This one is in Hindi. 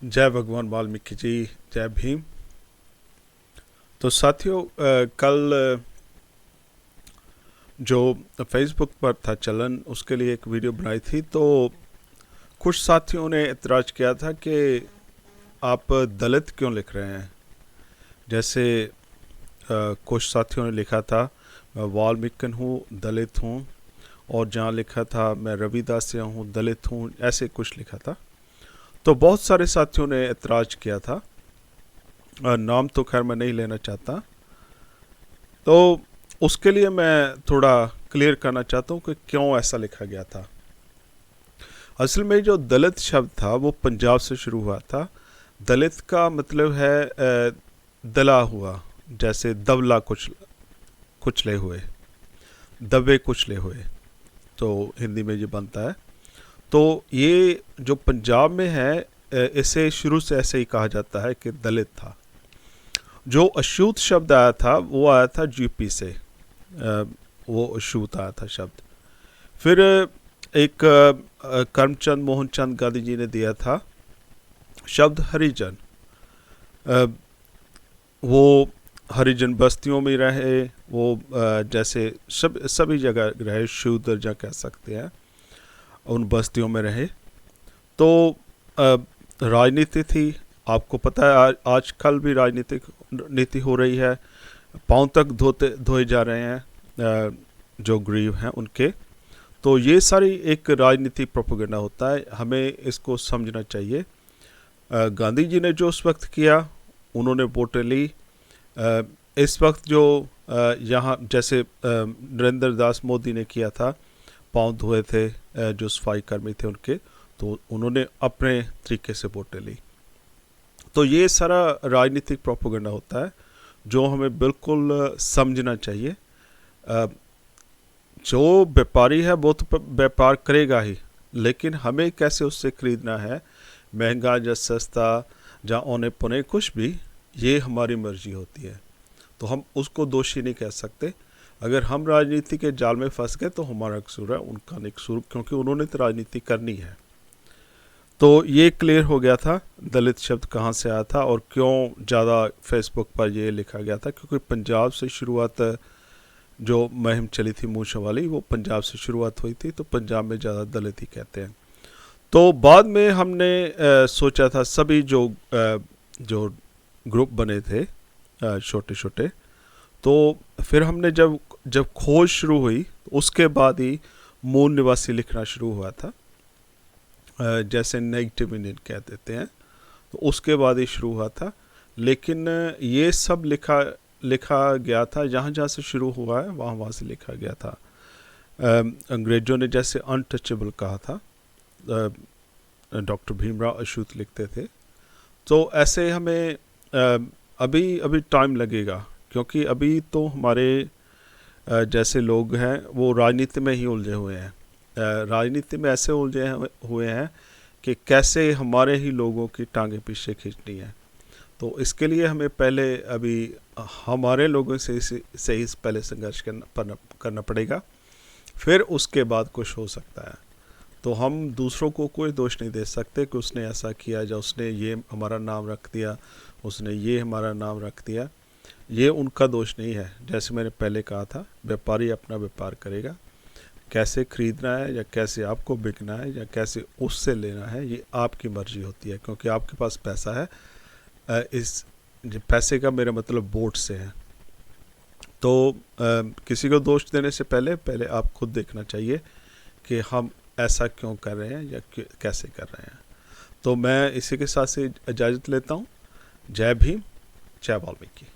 जय भगवान वाल्मीकि जी। जय भीम। तो साथियों, कल जो फेसबुक पर था चलन, उसके लिए एक वीडियो बनाई थी। तो कुछ साथियों ने इतराज किया था कि आप दलित क्यों लिख रहे हैं। जैसे कुछ साथियों ने लिखा था मैं वाल्मीकि हूँ, दलित हूँ, और जहाँ लिखा था मैं रविदासिया हूँ, दलित हूँ, ऐसे कुछ लिखा था। तो बहुत सारे साथियों ने इतराज किया था। नाम तो खैर मैं नहीं लेना चाहता। तो उसके लिए मैं थोड़ा क्लियर करना चाहता हूँ कि क्यों ऐसा लिखा गया था। असल में जो दलित शब्द था वो पंजाब से शुरू हुआ था। दलित का मतलब है दला हुआ, जैसे दबला कुचले हुए, दबे कुचले हुए, तो हिंदी में ये बनता है। तो ये जो पंजाब में है, इसे शुरू से ऐसे ही कहा जाता है कि दलित था। जो अछूत शब्द आया था वो आया था यूपी से। वो अछूत आया था शब्द। फिर एक करमचंद मोहनचंद गांधी जी ने दिया था शब्द हरिजन। वो हरिजन बस्तियों में रहे, वो जैसे सभी जगह रहे, शूद्र जा कह सकते हैं, उन बस्तियों में रहे। तो राजनीति थी, आपको पता है आजकल भी राजनीतिक नीति हो रही है। पांव तक धोए जा रहे हैं जो गरीब हैं उनके। तो ये सारी एक राजनीतिक प्रोपेगेंडा होता है, हमें इसको समझना चाहिए। गांधी जी ने जो उस वक्त किया, उन्होंने वोटें ली। इस वक्त जो यहाँ जैसे नरेंद्र दास मोदी ने किया था, पांव धोए थे जो सफाई कर्मी थे उनके, तो उन्होंने अपने तरीके से वोटें ली। तो ये सारा राजनीतिक प्रोपेगेंडा होता है जो हमें बिल्कुल समझना चाहिए। जो व्यापारी है वो तो व्यापार करेगा ही, लेकिन हमें कैसे उससे खरीदना है, महंगा या सस्ता या औने पौने कुछ भी, ये हमारी मर्जी होती है। तो हम उसको दोषी नहीं कह सकते। अगर हम राजनीति के जाल में फंस गए तो हमारा कसूर है, उनका नहीं कसूर, क्योंकि उन्होंने तो राजनीति करनी है। तो ये क्लियर हो गया था दलित शब्द कहाँ से आया था और क्यों ज़्यादा फेसबुक पर ये लिखा गया था। क्योंकि पंजाब से शुरुआत जो मुहिम चली थी मूछों वाली, वो पंजाब से शुरुआत हुई थी, तो पंजाब में ज़्यादा दलित ही कहते हैं। तो बाद में हमने सोचा था सभी जो ग्रुप बने थे छोटे छोटे, तो फिर हमने जब खोज शुरू हुई, उसके बाद ही मूल निवासी लिखना शुरू हुआ था। जैसे नेगेटिव इंडियन कह देते हैं, तो उसके बाद ही शुरू हुआ था। लेकिन ये सब लिखा गया था, जहाँ जहाँ से शुरू हुआ है वहाँ वहाँ से लिखा गया था। अंग्रेज़ों ने जैसे अनटचेबल कहा था, डॉक्टर भीमराव अछूत लिखते थे। तो ऐसे हमें अभी टाइम लगेगा, क्योंकि अभी तो हमारे जैसे लोग हैं वो राजनीति में ही उलझे हुए हैं। राजनीति में ऐसे उलझे हुए हैं कि कैसे हमारे ही लोगों की टांगें पीछे खींचनी है। तो इसके लिए हमें पहले अभी हमारे लोगों से ही पहले संघर्ष करना पड़ेगा, फिर उसके बाद कुछ हो सकता है। तो हम दूसरों को कोई दोष नहीं दे सकते कि उसने ऐसा किया या उसने ये हमारा नाम रख दिया, उसने ये हमारा नाम रख दिया। ये उनका दोष नहीं है। जैसे मैंने पहले कहा था, व्यापारी अपना व्यापार करेगा, कैसे खरीदना है या कैसे आपको बिकना है या कैसे उससे लेना है, ये आपकी मर्जी होती है, क्योंकि आपके पास पैसा है। इस पैसे का मेरा मतलब वोट से है। तो किसी को दोष देने से पहले आप खुद देखना चाहिए कि हम ऐसा क्यों कर रहे हैं या कैसे कर रहे हैं। तो मैं इसी के साथ से इजाज़त लेता हूँ। जय भीम, जय वाल्मीकि।